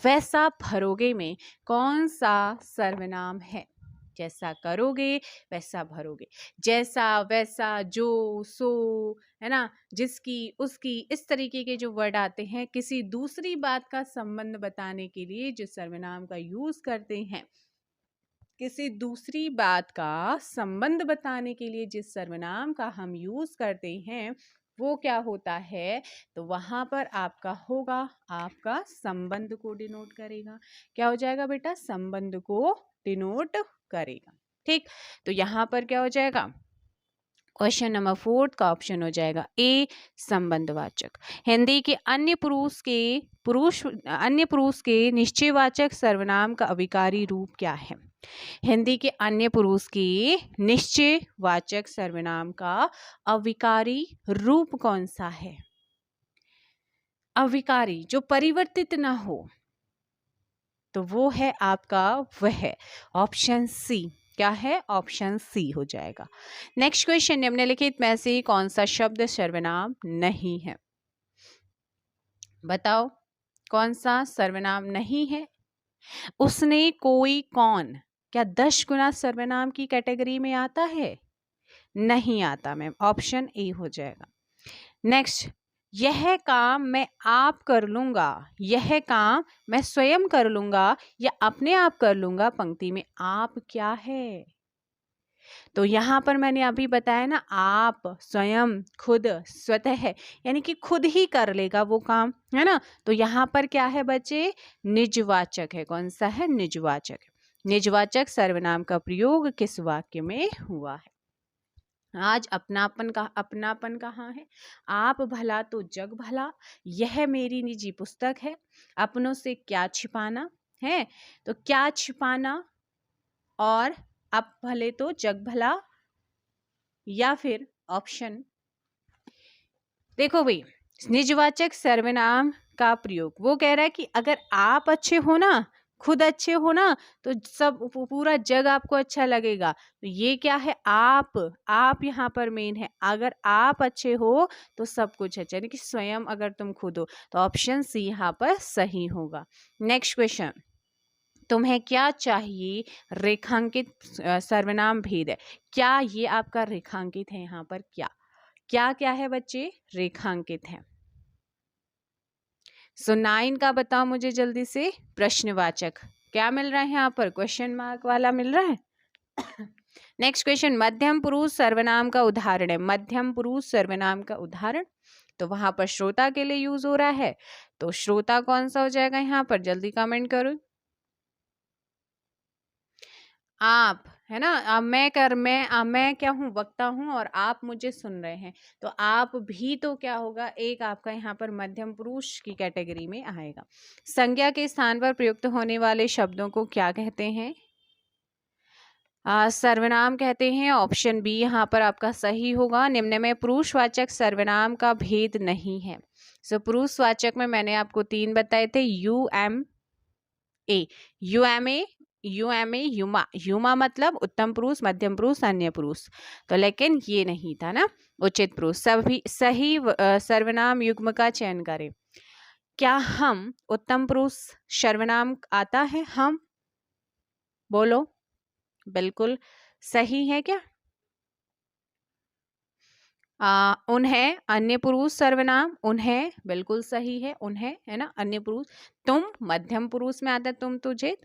Speaker 1: वैसा भरोगे में कौन सा सर्वनाम है, जैसा करोगे वैसा भरोगे, जैसा, वैसा, जो, सो, है ना, जिसकी, उसकी, इस तरीके के जो वर्ड आते हैं किसी दूसरी बात का संबंध बताने के लिए जो सर्वनाम का यूज करते हैं, किसी दूसरी बात का संबंध बताने के लिए जिस सर्वनाम का हम यूज करते हैं वो क्या होता है, तो वहां पर आपका होगा, आपका संबंध को डिनोट करेगा। क्या हो जाएगा बेटा, संबंध को डिनोट करेगा। ठीक, तो यहां पर क्या हो जाएगा, क्वेश्चन नंबर 4 का ऑप्शन हो जाएगा ए संबंधवाचक। हिंदी के अन्य पुरुष के निश्चयवाचक सर्वनाम का अविकारी रूप क्या है? हिंदी के अन्य पुरुष के निश्चयवाचक सर्वनाम का अविकारी रूप कौन सा है? अविकारी जो परिवर्तित ना हो, तो वो है आपका वह ऑप्शन सी। क्या है? ऑप्शन सी हो जाएगा। नेक्स्ट क्वेश्चन, निम्नलिखित में से कौन सा शब्द सर्वनाम नहीं है? बताओ कौन सा सर्वनाम नहीं है? उसने, कोई, कौन, क्या 10 गुना सर्वनाम की कैटेगरी में आता है? नहीं आता मैम, ऑप्शन ए हो जाएगा। नेक्स्ट, यह काम मैं आप कर लूंगा, यह काम मैं स्वयं कर लूंगा या अपने आप कर लूंगा, पंक्ति में आप क्या है? तो यहां पर मैंने अभी बताया ना, आप, स्वयं, खुद, स्वतः, यानी कि खुद ही कर लेगा वो काम, है ना। तो यहां पर क्या है बच्चे? निजवाचक है। कौन सा है? निजवाचक। निजवाचक सर्वनाम का प्रयोग किस वाक्य में हुआ है? आज अपनापन कहाँ है? आप भला तो जग भला, यह मेरी निजी पुस्तक है, अपनों से क्या छिपाना है? तो क्या छिपाना और आप भले तो जग भला, या फिर ऑप्शन देखो भाई, निजवाचक सर्वनाम का प्रयोग वो कह रहा है कि अगर आप अच्छे हो ना, खुद अच्छे हो ना, तो सब पूरा जग आपको अच्छा लगेगा। तो ये क्या है? आप यहाँ पर मेन है। अगर आप अच्छे हो तो सब कुछ अच्छा, यानी कि स्वयं अगर तुम खुद हो, तो ऑप्शन सी यहाँ पर सही होगा। नेक्स्ट क्वेश्चन, तुम्हें क्या चाहिए? रेखांकित सर्वनाम भेद है। क्या ये आपका रेखांकित है? यहाँ पर क्या क्या क्या है बच्चे? रेखांकित है। सो 9 का बताओ मुझे जल्दी से। प्रश्नवाचक क्या मिल रहा है यहाँ पर? क्वेश्चन मार्क वाला मिल रहा है। नेक्स्ट क्वेश्चन, मध्यम पुरुष सर्वनाम का उदाहरण है। मध्यम पुरुष सर्वनाम का उदाहरण, तो वहां पर श्रोता के लिए यूज हो रहा है, तो श्रोता कौन सा हो जाएगा यहाँ पर? जल्दी कमेंट करो। आप, है ना। मैं क्या हूँ? वक्ता हूँ, और आप मुझे सुन रहे हैं, तो आप भी तो क्या होगा? एक आपका यहाँ पर मध्यम पुरुष की कैटेगरी में आएगा। संज्ञा के स्थान पर प्रयुक्त होने वाले शब्दों को क्या कहते हैं? सर्वनाम कहते हैं। ऑप्शन बी यहाँ पर आपका सही होगा। निम्न में पुरुषवाचक सर्वनाम का भेद नहीं है। सो पुरुषवाचक में मैंने आपको 3 बताए थे। युमा, युमा मतलब उत्तम पुरुष, मध्यम पुरुष, अन्य पुरुष, तो लेकिन ये नहीं था ना उचित पुरुष। सभी सही सर्वनाम युग्म का चयन करें। क्या हम उत्तम पुरुष सर्वनाम आता है? हम बोलो, बिल्कुल सही है क्या? उन्हें अन्य पुरुष सर्वनाम, उन्हें बिल्कुल सही है, उन्हें, है ना। अन्य पुरुष, तुम मध्यम पुरुष में आता है, तुम, तुझे,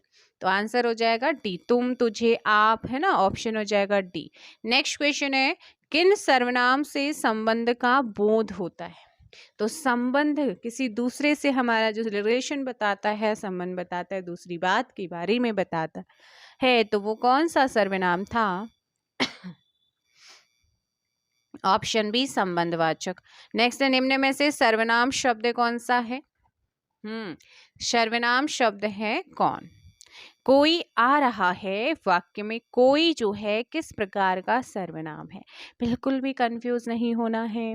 Speaker 1: तो आंसर हो जाएगा डी। तुम, तुझे, आप, है ना। ऑप्शन हो जाएगा डी। नेक्स्ट क्वेश्चन है, किन सर्वनाम से संबंध का बोध होता है? तो संबंध किसी दूसरे से हमारा जो रिलेशन बताता है, संबंध बताता है, दूसरी बात के बारे में बताता है, तो वो कौन सा सर्वनाम था? Option B संबंधवाचक। नेक्स्ट, निम्न में से सर्वनाम शब्द कौन सा है? सर्वनाम शब्द है कौन? कोई आ रहा है, वाक्य में कोई जो है किस प्रकार का सर्वनाम है? बिल्कुल भी कंफ्यूज नहीं होना है।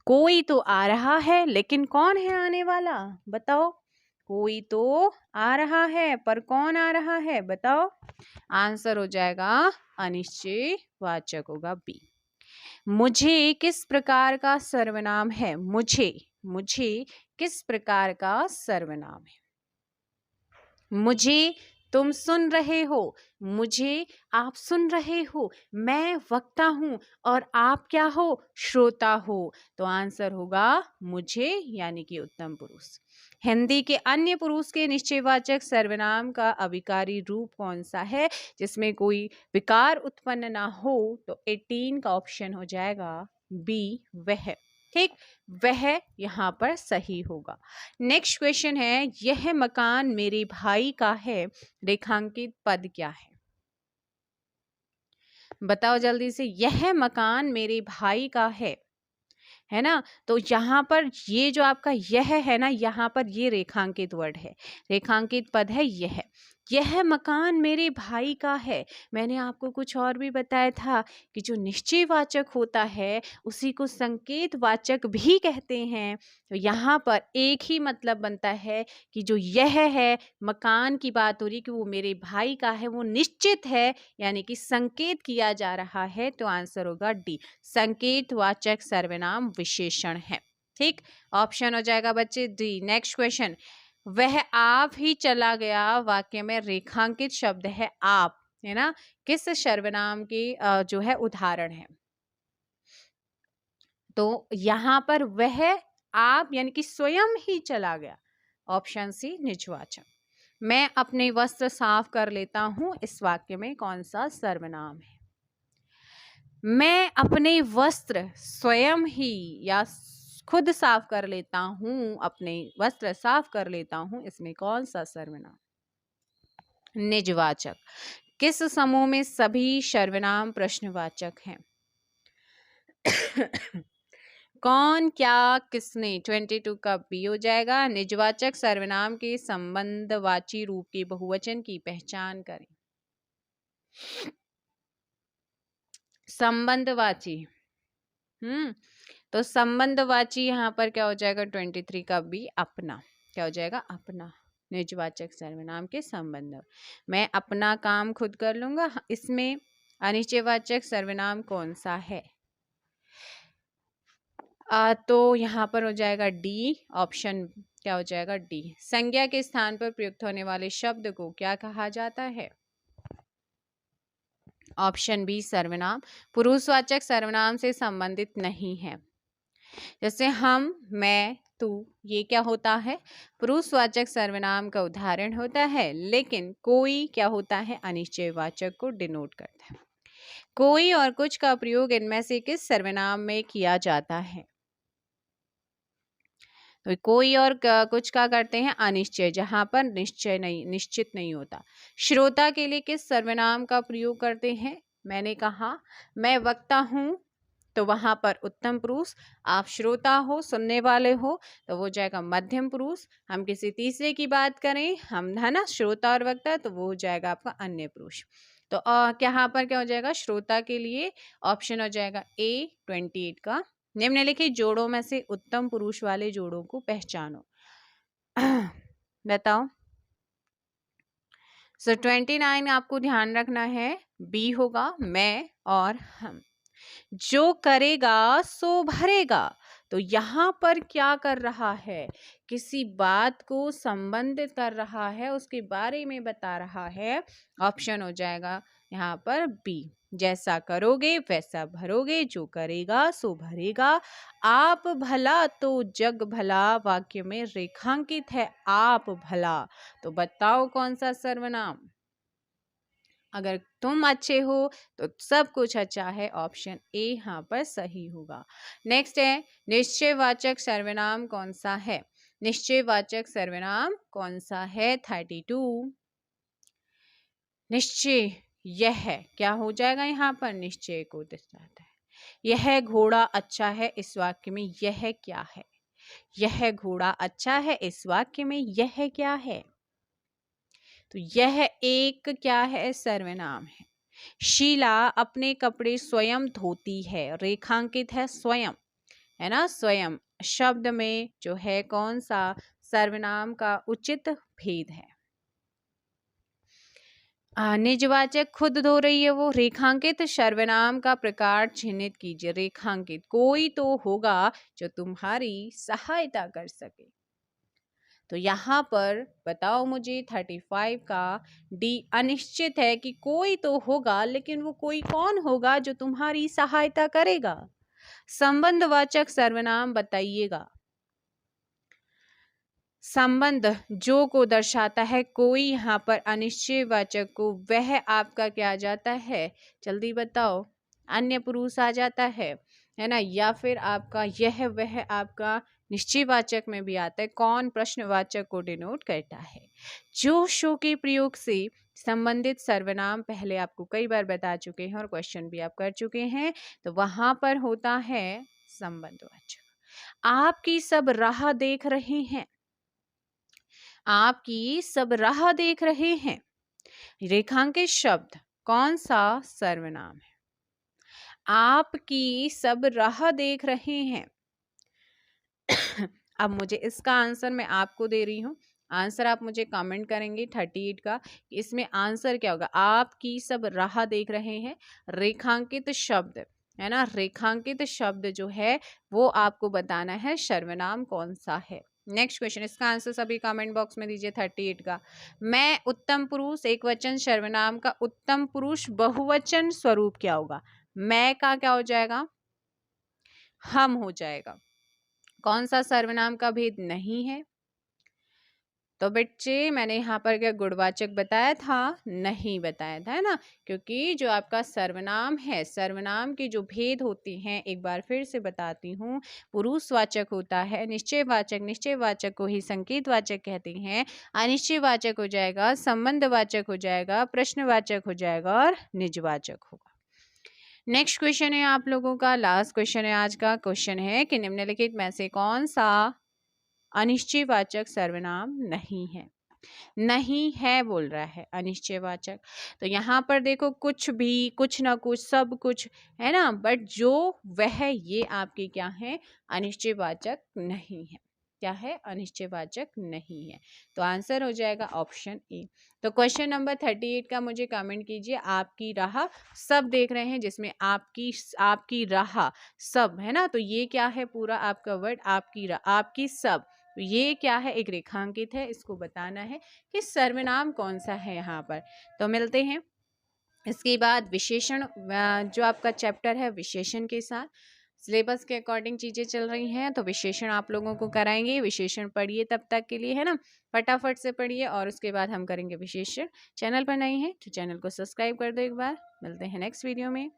Speaker 1: कोई तो आ रहा है, लेकिन कौन है आने वाला? बताओ। कोई तो आ रहा है, पर कौन आ रहा है? बताओ। आंसर हो जाएगा अनिश्चयवाचक होगा बी। मुझे किस प्रकार का सर्वनाम है? मुझे किस प्रकार का सर्वनाम है? मुझे तुम सुन रहे हो, मुझे आप सुन रहे हो, मैं वक्ता हूं और आप क्या हो? श्रोता हो। तो आंसर होगा मुझे, यानी कि उत्तम पुरुष। हिंदी के अन्य पुरुष के निश्चयवाचक सर्वनाम का अविकारी रूप कौन सा है जिसमें कोई विकार उत्पन्न ना हो? तो 18 का ऑप्शन हो जाएगा बी, वह। ठीक, वह यहाँ पर सही होगा। नेक्स्ट क्वेश्चन है, यह मकान मेरे भाई का है, रेखांकित पद क्या है? बताओ जल्दी से, यह मकान मेरे भाई का है ना। तो यहाँ पर ये जो आपका यह है ना, यहाँ पर ये रेखांकित वर्ड है, रेखांकित पद है यह मकान मेरे भाई का है। मैंने आपको कुछ और भी बताया था कि जो निश्चयवाचक होता है उसी को संकेत वाचक भी कहते हैं। तो यहाँ पर एक ही मतलब बनता है कि जो यह है, मकान की बात हो रही कि वो मेरे भाई का है, वो निश्चित है, यानी कि संकेत किया जा रहा है। तो आंसर होगा डी, संकेतवाचक सर्वनाम विशेषण है। ठीक, ऑप्शन हो जाएगा बच्चे डी। नेक्स्ट क्वेश्चन, वह आप ही चला गया वाक्य में रेखांकित शब्द है आप, है ना, किस सर्वनाम की जो है उदाहरण है। तो यहाँ पर वह आप यानी कि स्वयं ही चला गया, ऑप्शन सी निजवाचक। मैं अपने वस्त्र साफ कर लेता हूं, इस वाक्य में कौन सा सर्वनाम है। मैं अपने वस्त्र स्वयं ही या खुद साफ कर लेता हूं, अपने वस्त्र साफ कर लेता हूं, इसमें कौन सा सर्वनाम, निजवाचक। किस समूह में सभी सर्वनाम प्रश्नवाचक हैं। कौन, क्या, किसने, 22 का बी हो जाएगा। निजवाचक सर्वनाम के संबंधवाची रूप के बहुवचन की पहचान करें। संबंधवाची, तो संबंधवाची यहाँ पर क्या हो जाएगा, 23 का बी अपना, क्या हो जाएगा अपना, निजवाचक सर्वनाम के संबंध। मैं अपना काम खुद कर लूंगा, इसमें अनिश्चयवाचक सर्वनाम कौन सा है। तो यहाँ पर हो जाएगा डी, ऑप्शन क्या हो जाएगा डी। संज्ञा के स्थान पर प्रयुक्त होने वाले शब्द को क्या कहा जाता है, ऑप्शन बी सर्वनाम। पुरुषवाचक सर्वनाम से संबंधित नहीं है, जैसे हम, मैं, तू, ये क्या होता है, पुरुषवाचक सर्वनाम का उदाहरण होता है। लेकिन कोई क्या होता है, अनिश्चयवाचक को डिनोट करता है। कोई और कुछ का प्रयोग इनमें से किस सर्वनाम में किया जाता है। तो कोई और कुछ का करते हैं, अनिश्चय, जहां पर निश्चय नहीं, निश्चित नहीं होता। श्रोता के लिए किस सर्वनाम का प्रयोग करते हैं। मैंने कहा मैं वक्ता हूं, तो वहां पर उत्तम पुरुष। आप श्रोता हो, सुनने वाले हो, तो वो जाएगा मध्यम पुरुष। हम किसी तीसरे की बात करें, हम है ना श्रोता और वक्ता, तो वो हो जाएगा आपका अन्य पुरुष। तो यहाँ पर क्या हो जाएगा, श्रोता के लिए ऑप्शन हो जाएगा ए 28 का। निम्नलिखित जोड़ों में से उत्तम पुरुष वाले जोड़ों को पहचानो। बताओ। सो 29 आपको ध्यान रखना है, बी होगा मैं और हम। जो करेगा सो भरेगा, तो यहाँ पर क्या कर रहा है, किसी बात को संबंधित कर रहा है, उसके बारे में बता रहा है। ऑप्शन हो जाएगा यहाँ पर बी, जैसा करोगे वैसा भरोगे, जो करेगा सो भरेगा। आप भला तो जग भला, वाक्य में रेखांकित है आप भला, तो बताओ कौन सा सर्वनाम। अगर तुम अच्छे हो तो सब कुछ अच्छा है, ऑप्शन ए यहाँ पर सही होगा। नेक्स्ट है, निश्चयवाचक सर्वनाम कौन सा है। निश्चयवाचक सर्वनाम कौन सा है, 32। निश्चय, यह है, क्या हो जाएगा यहाँ पर, निश्चय को दर्शाता है। यह घोड़ा अच्छा है, इस वाक्य में यह क्या है, यह घोड़ा अच्छा है, इस वाक्य में यह क्या है। तो यह एक क्या है, सर्वनाम है। शीला अपने कपड़े स्वयं धोती है, रेखांकित है स्वयं, है ना, स्वयं शब्द में जो है कौन सा सर्वनाम का उचित भेद है। निजवाचक खुद धो रही है वो, रेखांकित सर्वनाम का प्रकार चिन्हित कीजिए। रेखांकित, कोई तो होगा जो तुम्हारी सहायता कर सके। तो यहाँ पर बताओ मुझे 35 का डी अनिश्चित है कि कोई तो होगा, लेकिन वो कोई कौन होगा जो तुम्हारी सहायता करेगा। संबंधवाचक सर्वनाम बताइएगा। संबंध जो को दर्शाता है, कोई यहाँ पर अनिश्चयवाचक को वह आपका क्या आ जाता है, जल्दी बताओ, अन्य पुरुष आ जाता है ना, या फिर आपका यह वह आपका निश्चयवाचक में भी आता है। कौन प्रश्नवाचक को डिनोट करता है। जो शो के प्रयोग से संबंधित सर्वनाम पहले आपको कई बार बता चुके हैं और क्वेश्चन भी आप कर चुके हैं, तो वहां पर होता है संबंधवाचक। आपकी सब राह देख रहे हैं, आपकी सब राह देख रहे हैं, रेखांकित शब्द कौन सा सर्वनाम है? आपकी सब राह देख रहे हैं। अब मुझे इसका आंसर मैं आपको दे रही हूँ, आंसर आप मुझे कमेंट करेंगे 38 का, इसमें आंसर क्या होगा? आपकी सब राह देख रहे हैं, रेखांकित शब्द है ना, रेखांकित शब्द जो है वो आपको बताना है सर्वनाम कौन सा है। नेक्स्ट क्वेश्चन, इसका आंसर सभी कमेंट बॉक्स में दीजिए 38 का। मैं उत्तम पुरुष एक वचन सर्वनाम का उत्तम पुरुष बहुवचन स्वरूप क्या होगा? मैं का क्या हो जाएगा? हम हो जाएगा। कौन सा सर्वनाम का भेद नहीं है? तो बच्चे मैंने यहाँ पर क्या गुणवाचक बताया था? नहीं बताया था, है ना, क्योंकि जो आपका सर्वनाम है, सर्वनाम के जो भेद होते हैं एक बार फिर से बताती हूँ। पुरुषवाचक होता है निश्चयवाचक, निश्चयवाचक को ही संकेतवाचक कहते हैं। अनिश्चयवाचक हो जाएगा, संबंधवाचक हो जाएगा, प्रश्नवाचक हो जाएगा और निजवाचक होगा। नेक्स्ट क्वेश्चन है आप लोगों का, लास्ट क्वेश्चन है आज का। क्वेश्चन है कि निम्नलिखित में से कौन सा अनिश्चयवाचक सर्वनाम नहीं है? नहीं है बोल रहा है अनिश्चयवाचक। तो यहाँ पर देखो कुछ भी, कुछ ना कुछ, सब कुछ, है ना, बट जो वह ये आपके क्या है? अनिश्चयवाचक नहीं है। क्या है? अनिश्चयवाचक नहीं है। तो आंसर हो जाएगा ऑप्शन ए। तो क्वेश्चन नंबर 38 का मुझे कमेंट कीजिए। आपकी राह सब देख रहे हैं, जिसमें आपकी राह सब है ना, तो ये क्या है? पूरा आपका वर्ड आपकी राह, आपकी सब, तो ये क्या है? एक रेखांकित है, इसको बताना है कि सर्वनाम कौन सा है यहाँ पर। तो मिलते हैं इसके बाद विशेषण, जो आपका चैप्टर है विशेषण के साथ। सिलेबस के अकॉर्डिंग चीज़ें चल रही हैं, तो विशेषण आप लोगों को कराएंगे। विशेषण पढ़िए तब तक के लिए, है ना, फटाफट से पढ़िए और उसके बाद हम करेंगे विशेषण। चैनल पर नए हैं तो चैनल को सब्सक्राइब कर दो एक बार। मिलते हैं नेक्स्ट वीडियो में।